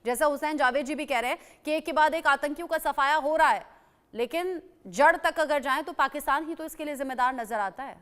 जैसा हुसैन जावेद जी भी कह रहे हैं कि एक के बाद एक आतंकियों का सफाया हो रहा है, लेकिन जड़ तक अगर जाएं तो पाकिस्तान ही तो इसके लिए जिम्मेदार नजर आता है।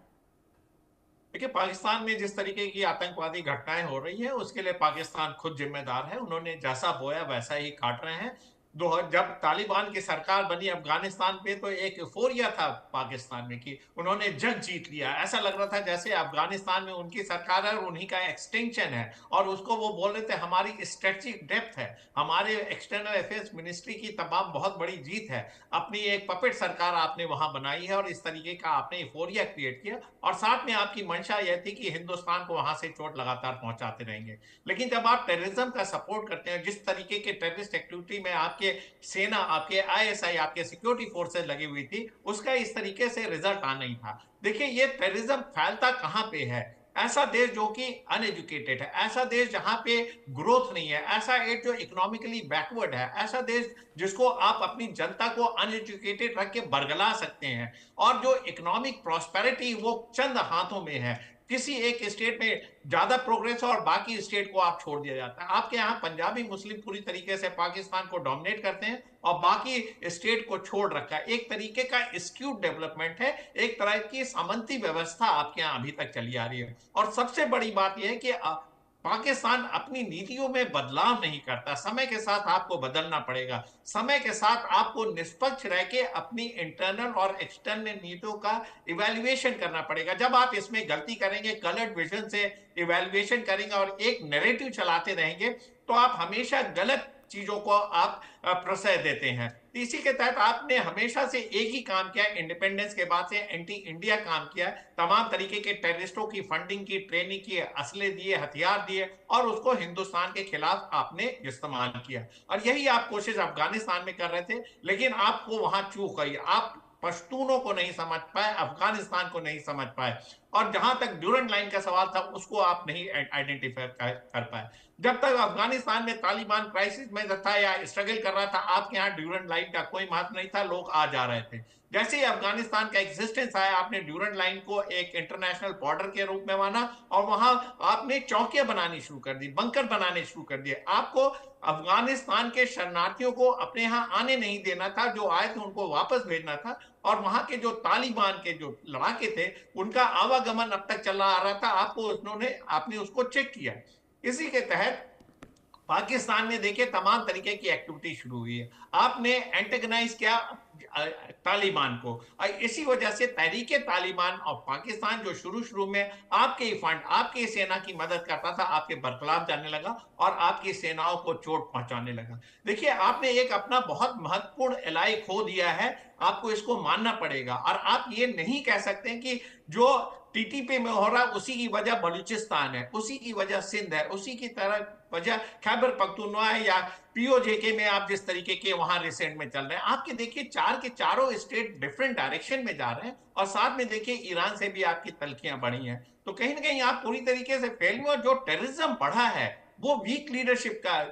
देखिए, पाकिस्तान में जिस तरीके की आतंकवादी घटनाएं हो रही है उसके लिए पाकिस्तान खुद जिम्मेदार है। उन्होंने जैसा बोया वैसा ही काट रहे हैं। जब तालिबान की सरकार बनी अफगानिस्तान पे तो एक यूफोरिया था पाकिस्तान में कि उन्होंने जंग जीत लिया। ऐसा लग रहा था जैसे अफगानिस्तान में उनकी सरकार है और उन्हीं का एक्सटेंशन है, और उसको वो बोल रहे थे हमारी स्ट्रेटेजिक डेप्थ है, हमारे एक्सटर्नल अफेयर्स मिनिस्ट्री की तमाम बहुत बड़ी जीत है। अपनी एक पपेट सरकार आपने वहां बनाई है और इस तरीके का आपने यूफोरिया क्रिएट किया, और साथ में आपकी मंशा यह थी कि हिंदुस्तान को वहां से चोट लगातार पहुंचाते रहेंगे। लेकिन जब आप टेररिज्म का सपोर्ट करते हैं, जिस तरीके के टेररिस्ट एक्टिविटी में आपके सेना, आपके आईएसआई, आपके सिक्योरिटी फोर्सेज लगी हुई थी, उसका इस तरीके से रिजल्ट आना ही था। देखिए, ये टेररिज्म फैलता कहां पे है? ऐसा देश जो कि अनएजुकेटेड है, ऐसा देश जहां पे ग्रोथ नहीं है, ऐसा एक जो इकोनॉमिकली बैकवर्ड है, ऐसा देश जिसको आप अपनी जनता को अनएजुकेटेड रख के बरगला सकते हैं, और जो इकोनॉमिक प्रॉस्पेरिटी वो चंद हाथों में है। किसी एक स्टेट में ज्यादा प्रोग्रेस और बाकी स्टेट को आप छोड़ दिया जाता है। आपके यहाँ पंजाबी मुस्लिम पूरी तरीके से पाकिस्तान को डोमिनेट करते हैं और बाकी स्टेट को छोड़ रखा है। एक तरीके का स्क्यूड डेवलपमेंट है, एक तरह की सामंती व्यवस्था आपके यहाँ अभी तक चली आ रही है। और सबसे बड़ी बात यह है कि पाकिस्तान अपनी नीतियों में बदलाव नहीं करता। समय के साथ आपको बदलना पड़ेगा। समय के साथ आपको निष्पक्ष रह के अपनी इंटरनल और एक्सटर्नल नीतियों का इवैल्यूएशन करना पड़ेगा। जब आप इसमें गलती करेंगे, कलर्ड विजन से इवैल्यूएशन करेंगे और एक नैरेटिव चलाते रहेंगे, तो आप हमेशा गलत चीजों को आप प्रश्रय देते हैं। तो इसी के तहत आपने हमेशा से एक ही काम किया, इंडिपेंडेंस के बाद से एंटी इंडिया काम किया। तमाम तरीके के टेररिस्टों की फंडिंग की, ट्रेनिंग की, असले दिए, हथियार दिए, और उसको हिंदुस्तान के खिलाफ आपने इस्तेमाल किया। और यही आप कोशिश अफगानिस्तान में कर रहे थे, लेकिन आपको वहां चूक गई। आप पश्तूनों को नहीं समझ पाए, अफगानिस्तान को नहीं समझ पाए, और जहां तक ड्यूरेंट लाइन का सवाल था उसको आप नहीं आइडेंटिफाई कर पाए। जब तक अफगानिस्तान में तालिबान क्राइसिस में था या स्ट्रगल कर रहा था, आपके यहाँ ड्यूरेंट लाइन का कोई महत्व नहीं था, लोग आ जा रहे थे। जैसे ही अफगानिस्तान का एग्जिस्टेंस आया, आपने ड्यूरेंट लाइन को एक इंटरनेशनल बॉर्डर के रूप में माना, और वहां आपने चौकियां बनानी शुरू कर दी, बंकर बनाने शुरू कर दिए। आपको अफगानिस्तान के शरणार्थियों को अपने यहाँ आने नहीं देना था, जो आए थे उनको वापस भेजना था, और वहां के जो तालिबान के जो लड़ाके थे उनका आवागमन अब तक चला आ रहा था। आपको उन्होंने आपने उसको चेक किया। इसी के तहत पाकिस्तान में देखिए तमाम तरीके की एक्टिविटी शुरू हुई है। आपने एंटेगनाइज किया तालिबान को, और इसी वजह से तहरीके तालिबान और पाकिस्तान जो शुरू शुरू में आपके ही फंड, आपकी सेना की मदद करता था, आपके बरखिलाफ जाने लगा और आपकी सेनाओं को चोट पहुंचाने लगा। देखिए, आपने एक अपना बहुत महत्वपूर्ण एलाई खो दिया है, आपको इसको मानना पड़ेगा। और आप ये नहीं कह सकते कि जो टीटीपी में हो रहा है उसी की वजह बलूचिस्तान है, उसी की वजह सिंध है, उसी की तरह वजह खैबर पख्तूनख्वा है, या पीओजेके में आप जिस तरीके के वहां रिसेंट में चल रहे हैं। आपके देखिए चार के चारों स्टेट डिफरेंट डायरेक्शन में जा रहे हैं, और साथ में देखिए ईरान से भी आपकी तलखियां बढ़ी हैं। तो कहीं ना कहीं आप पूरी तरीके से फेल हुए। जो टेररिज्म बढ़ा है वो वीक लीडरशिप का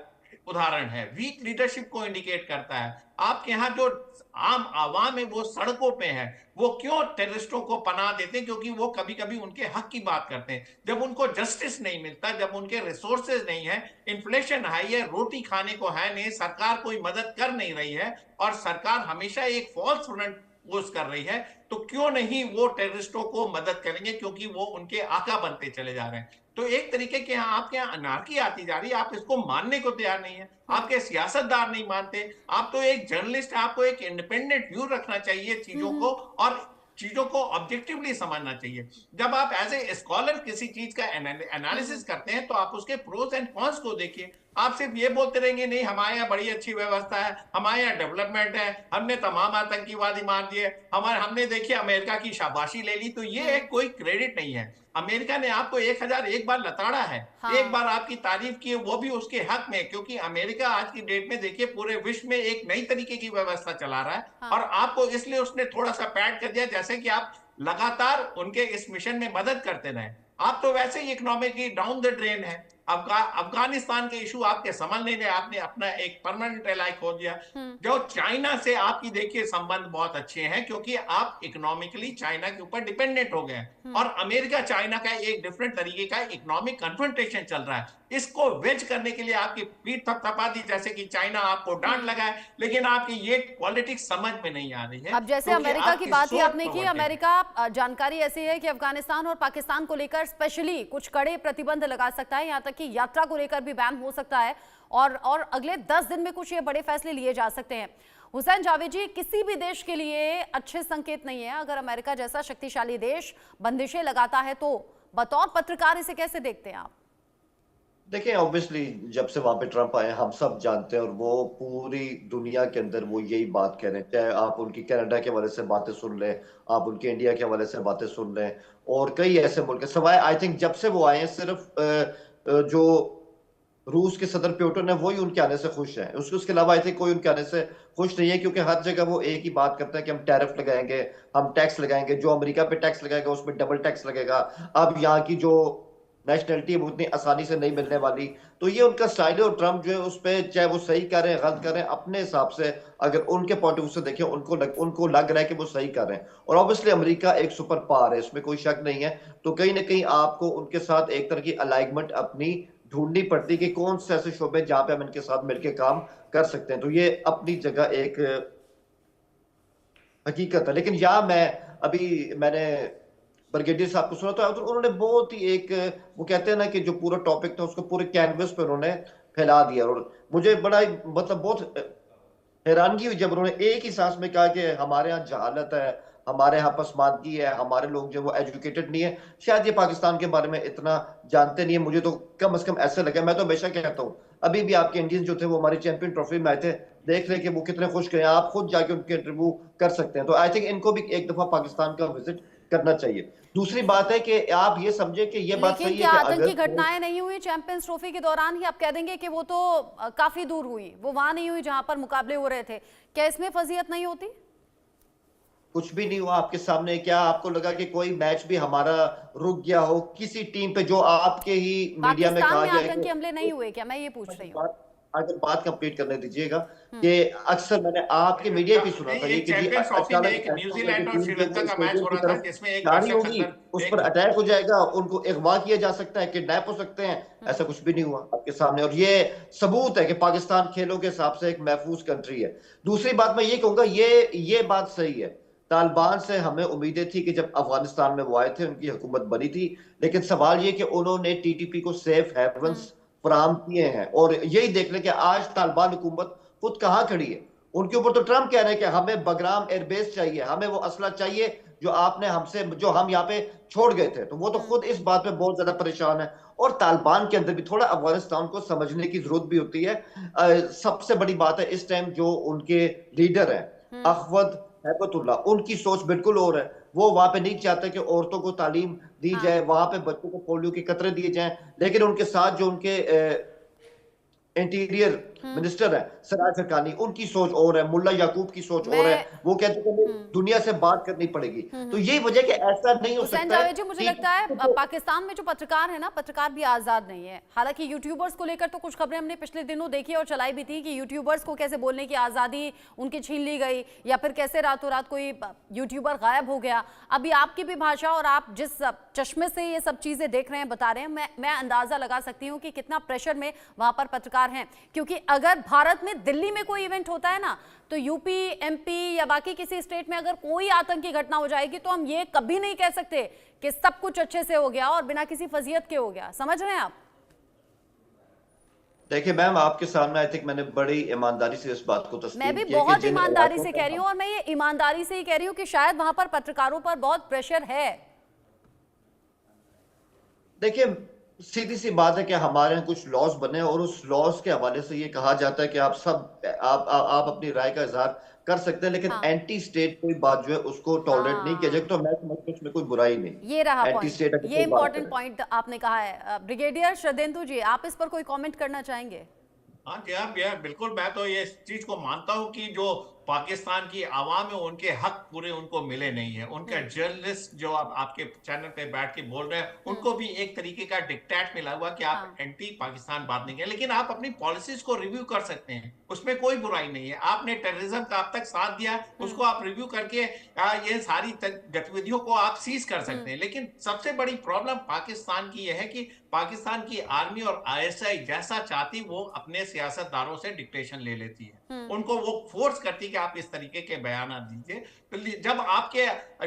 उदाहरण है, वीक लीडरशिप को इंडिकेट करता है। आपके यहाँ जो आम आवाम है वो सड़कों पे है, वो क्यों टेररिस्टों को पनाह देते हैं? क्योंकि वो कभी कभी उनके हक की बात करते हैं। जब उनको जस्टिस नहीं मिलता, जब उनके रिसोर्सेज नहीं है, इन्फ्लेशन हाई है, रोटी खाने को है नहीं, सरकार कोई मदद कर नहीं रही है, और सरकार हमेशा एक फॉल्स फ्रंट पोस्ट कर रही है, तो क्यों नहीं वो टेररिस्टों को मदद करेंगे? क्योंकि वो उनके आका बनते चले जा रहे हैं। तो एक तरीके के यहाँ आपके यहाँ अनार्की आती जा रही है, आप इसको मानने को तैयार नहीं है, आपके सियासतदान नहीं मानते। आप तो एक जर्नलिस्ट है, आपको एक इंडिपेंडेंट व्यू रखना चाहिए चीजों को, और चीजों को ऑब्जेक्टिवली समझना चाहिए। जब आप एज ए स्कॉलर किसी चीज का एनालिसिस करते हैं तो आप उसके प्रोस एंड कॉन्स को देखिए। आप सिर्फ ये बोलते रहेंगे नहीं हमारे यहाँ बड़ी अच्छी व्यवस्था है, हमारे यहाँ डेवलपमेंट है, हमने तमाम आतंकवादी मार दिए, हमने देखिए अमेरिका की शाबाशी ले ली, तो ये एक कोई क्रेडिट नहीं है। अमेरिका ने आपको 1001 बार लताड़ा है, एक हाँ। बार आपकी तारीफ की, वो भी उसके हक में, क्योंकि अमेरिका आज की डेट में देखिए पूरे विश्व में एक नई तरीके की व्यवस्था चला रहा है, और हाँ। आपको इसलिए उसने थोड़ा सा पैड कर दिया, जैसे कि आप लगातार उनके इस मिशन में मदद करते रहे। आप तो वैसे ही इकोनॉमिकली डाउन द ड्रेन है। अफगानिस्तान के इशू आपके समझ नहीं रहे, आपने अपना एक परमानेंट एलाई खो दिया। जो चाइना से आपकी देखिए संबंध बहुत अच्छे हैं, क्योंकि आप इकोनॉमिकली चाइना के ऊपर डिपेंडेंट हो गए हैं, और अमेरिका चाइना का एक डिफरेंट तरीके का इकोनॉमिक कन्फ्रंटेशन चल रहा है। इसको वेज करने के लिए आपकी पीठ थपथपा दी, जैसे कि चाइना आपको डांट लगाए, लेकिन आपकी ये पॉलिटिक्स समझ में नहीं आ रही है। अब जैसे अमेरिका की बात ही आपने की, अमेरिका जानकारी ऐसी है कि अफगानिस्तान और पाकिस्तान को लेकर स्पेशली कुछ कड़े प्रतिबंध लगा सकता है, यहां तक कि यात्रा को लेकर भी बैन हो सकता है, और अगले 10 दिन में कुछ ये बड़े फैसले लिए जा सकते हैं। हुसैन जावेद जी, किसी भी देश के लिए अच्छे संकेत नहीं है अगर अमेरिका जैसा शक्तिशाली देश बंदिशें लगाता है, तो बतौर पत्रकार इसे कैसे देखते हैं आप? देखिए, ऑब्वियसली जब से वहां पे ट्रंप आए हम सब जानते हैं, और वो पूरी दुनिया के अंदर वो यही बात कह रहे हैं। चाहे आप उनकी कनाडा के हवाले से बातें सुन लें, आप उनके इंडिया के हवाले से बातें सुन लें, और कई ऐसे मुल्क सवाए आई थिंक जब से वो आए हैं सिर्फ जो रूस के सदर प्यूटन है वही उनके आने से खुश है। उसके अलावा आई थिंक कोई उनके आने से खुश नहीं है, क्योंकि हर जगह वो एक ही बात करते हैं कि हम टैरिफ लगाएंगे, हम टैक्स लगाएंगे, जो अमेरिका पे टैक्स लगाएगा उसमें डबल टैक्स लगेगा। अब यहाँ की जो नेशनलिटी है वो उतनी आसानी से नहीं मिलने वाली। तो ये उनका स्टाइल है, और ट्रंप जो है उस पर चाहे वो सही कर रहे हैं गलत कर रहे हैं, अपने हिसाब से अगर उनके पॉइंट ऑफ व्यू से देखें उनको लग रहा है कि वो सही कर रहे हैं। और ऑब्वियसली अमेरिका एक सुपर पावर है, इसमें कोई शक नहीं है। तो कहीं ना कहीं आपको उनके साथ एक तरह की अलाइनमेंट अपनी ढूंढनी पड़ती है कि कौन से ऐसे शोबे जहां पे हम इनके साथ मिलकर काम कर सकते हैं। तो ये अपनी जगह एक हकीकत है। लेकिन मैंने ब्रिगेडियर साहब को सुना, तो उन्होंने बहुत ही एक, वो कहते हैं ना कि जो पूरा टॉपिक था उसको पूरे कैनवस पे उन्होंने फैला दिया। और मुझे बड़ा मतलब बहुत हैरानगी हुई जब उन्होंने एक ही सांस में कहा कि हमारे यहाँ जहालत है, हमारे यहाँ पसमानदगी है, हमारे लोग जो वो एजुकेटेड नहीं है, शायद ये पाकिस्तान के बारे में इतना जानते नहीं है। मुझे तो कम से कम ऐसे लगा। मैं तो हमेशा कहता हूँ, अभी भी आपके इंडियंस जो थे वो हमारी चैंपियन ट्रॉफी में आए थे, देख रहे कि वो कितने खुश गए, आप खुद जाके उनके इंटरव्यू कर सकते हैं। तो आई थिंक इनको भी एक दफा पाकिस्तान का विजिट करना चाहिए। दूसरी बात है कि आप ये समझे कि ये बात सही है कि आतंकी घटनाएं नहीं हुई चैंपियंस ट्रॉफी के दौरान ही, आप कह देंगे कि वो तो काफी दूर हुई, वो वहां नहीं हुई जहां पर मुकाबले हो रहे थे, क्या इसमें फजीयत नहीं होती? कुछ भी नहीं हुआ आपके सामने। क्या आपको लगा कि कोई मैच भी हमारा रुक गया हो किसी टीम पे, जो आपके ही मीडिया में कहा गया? आतंकी हमले नहीं हुए क्या, मैं ये पूछ रही हूँ। अगर बात कंप्लीट करने दीजिएगा कि अक्सर मैंने आपके मीडिया पे सुना था ये कि न्यूजीलैंड और श्रीलंका का मैच हो रहा था जिसमें एक जारी होगी, उस पर अटैक हो जाएगा, उनको अगवा किया जा सकता है, किडनैप हो सकते हैं। ऐसा कुछ भी नहीं हुआ आपके सामने, और ये सबूत है कि पाकिस्तान खेलों के हिसाब से एक महफूज कंट्री है। दूसरी बात मैं ये कहूंगा, ये बात सही है, तालिबान से हमें उम्मीदें थी कि जब अफगानिस्तान में वो आए थे उनकी हुकूमत बनी थी, लेकिन सवाल ये कि उन्होंने टीटीपी को सेफ हेवन्स फराम किए हैं। और यही देख लें कि आज तालिबान हुकूमत खुद कहां खड़ी है। उनके ऊपर तो ट्रंप कह रहे हैं कि हमें बगराम एयरबेस चाहिए, हमें वो असला चाहिए जो आपने हमसे, जो हम यहाँ पे छोड़ गए थे। तो वो तो खुद इस बात पे बहुत ज्यादा परेशान है। और तालिबान के अंदर भी थोड़ा अफगानिस्तान को समझने की जरूरत भी होती है। सबसे बड़ी बात है इस टाइम जो उनके लीडर है अखवद हैबतुल्ला, उनकी सोच बिल्कुल और है। वो वहां पे नहीं चाहते कि औरतों को तालीम दी जाए, वहां पे बच्चों को पोलियो के कतरे दिए जाएं, लेकिन उनके साथ जो उनके इंटीरियर मिनिस्टर है सराज हक्कानी, उनकी सोच और है, मुल्ला याकूब की सोच और है। वो कहते हैं कि दुनिया से बात करनी पड़ेगी। तो यही वजह कि ऐसा नहीं हो सकता है। जी, मुझे लगता है पाकिस्तान में जो पत्रकार है ना, पत्रकार भी आजाद नहीं है। हालांकि यूट्यूबर्स को लेकर तो कुछ खबरें हमने पिछले दिनों देखी और चलाई भी थी कि यूट्यूबर्स को कैसे बोलने की आजादी उनकी छीन ली गई, या फिर कैसे रातों रात कोई यूट्यूबर गायब हो गया। अभी आपकी भी भाषा और आप जिस चश्मे से ये सब चीजें देख रहे हैं, बता रहे हैं, मैं अंदाजा लगा सकती हूँ कि कितना प्रेशर में वहां पर पत्रकार हैं। क्योंकि अगर भारत में दिल्ली में कोई इवेंट होता है ना, तो यूपी, एमपी या बाकी किसी स्टेट में अगर कोई आतंकी घटना हो जाएगी तो हम ये कभी नहीं कह सकते कि सब कुछ अच्छे से हो गया और बिना किसी फजीयत के हो गया। समझ रहे हैं आप? देखिए मैम, आपके सामने आई थिंक मैंने बड़ी ईमानदारी से इस बात को तस्लीम किया। मैं भी बहुत ईमानदारी से कह रही हूँ, और मैं ये ईमानदारी से ही कह रही हूँ कि शायद वहां पर पत्रकारों पर बहुत प्रेशर है। देखिए, सीधी सी बात है कि हमारे यहाँ कुछ लॉज बने और उस लॉज के हवाले से ये कहा जाता है कि आप अपनी राय का इजहार कर सकते हैं, लेकिन एंटी स्टेट कोई बात जो है उसको टॉलरेट नहीं किया जाए। तो मैं समझती हूँ उसमें कोई बुराई नहीं। ये रहा पॉइंट, ये इंपॉर्टेंट पॉइंट आपने कहा है। ब्रिगेडियर श्रद्धेंदु जी, आप इस पर कोई कमेंट करना चाहेंगे? हाँ जी, बिल्कुल। मैं तो ये चीज को मानता हूँ कि जो पाकिस्तान की आवाम में उनके हक पूरे उनको मिले नहीं है। उनका जर्नलिस्ट जो आप आपके चैनल पे बैठ के बोल रहे हैं, उनको भी एक तरीके का डिक्टेट मिला हुआ कि आप हाँ। एंटी पाकिस्तान बात नहीं करें, लेकिन आप अपनी पॉलिसीज को रिव्यू कर सकते हैं, उसमें कोई बुराई नहीं है। आपने टेररिज्म का अब तक साथ दिया, उसको आप रिव्यू करके ये सारी गतिविधियों को आप सीज कर सकते हैं। लेकिन सबसे बड़ी प्रॉब्लम पाकिस्तान की यह है कि पाकिस्तान की आर्मी और आईएसआई जैसा चाहती वो अपने सियासतदारों से डिक्टेशन ले लेती है, उनको वो फोर्स करती कि आप इस तरीके के बयान दीजिए। तो जब आपके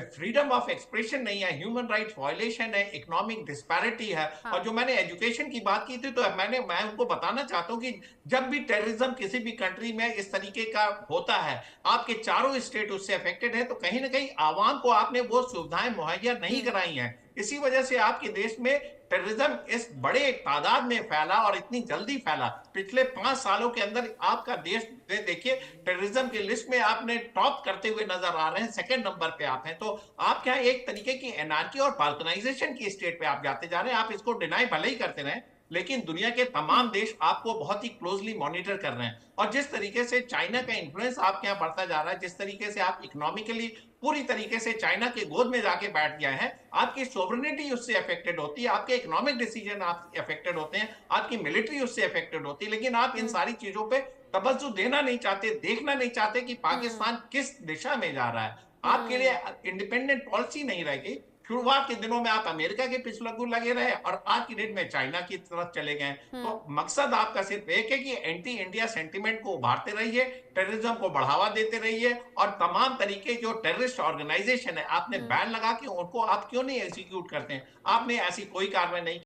फ्रीडम ऑफ एक्सप्रेशन नहीं है, ह्यूमन राइट्स वायलेशन है, इकोनॉमिक डिस्पैरिटी है, हाँ। और जो मैंने एजुकेशन की बात की थी, तो मैं उनको बताना चाहता हूं कि जब भी टेररिज्म किसी भी कंट्री में इस तरीके का होता है, आपके चारों स्टेट उससे अफेक्टेड है, तो कहीं ना कहीं आवाम को आपने वो सुविधाएं मुहैया नहीं कराई हैं। इसी वजह से आपके देश में टेररिज्म इस बड़े तादाद में फैला और इतनी जल्दी फैला। पिछले 5 सालों के अंदर आपका देश देखिए, टेररिज्म की लिस्ट में आपने टॉप करते हुए नजर आ रहे हैं, सेकंड नंबर पे आप हैं। तो आप क्या एक तरीके की एनार्की और बाल्कनाइजेशन की स्टेट पे आप जाते जा रहे हैं। आप इसको डिनाई भले ही करते रहे, लेकिन दुनिया के तमाम देश आपको बहुत ही क्लोजली मॉनिटर कर रहे हैं। और जिस तरीके से चाइना का इंफ्लुएंस आपके यहाँ बढ़ता जा रहा है, जिस तरीके से आप इकोनॉमिकली पूरी तरीके से चाइना के गोद में जाके बैठ गए हैं, आपकी सोवरेनिटी उससे अफेक्टेड होती है, आपके इकोनॉमिक डिसीजन आपसे अफेक्टेड होते हैं, आपकी मिलिट्री उससे अफेक्टेड होती है। लेकिन आप इन सारी चीजों पे तवज्जो देना नहीं चाहते, देखना नहीं चाहते कि पाकिस्तान किस दिशा में जा रहा है। आपके लिए इंडिपेंडेंट पॉलिसी नहीं रह गई। शुरुआत के दिनों में आप अमेरिका के पिछलग्गू लगे रहे और आज की डेट में चाइना की तरफ चले गए। तो मकसद आपका सिर्फ एक है कि एंटी इंडिया सेंटिमेंट को उभारते रहिए, टेररिज्म को बढ़ावा देते रहिए, और तमाम तरीके जो टेररिस्ट ऑर्गेनाइजेशन है आपने बैन लगा के उनको आप क्यों नहीं एग्जीक्यूट करते हैं। आपने ऐसी कोई कार्रवाई नहीं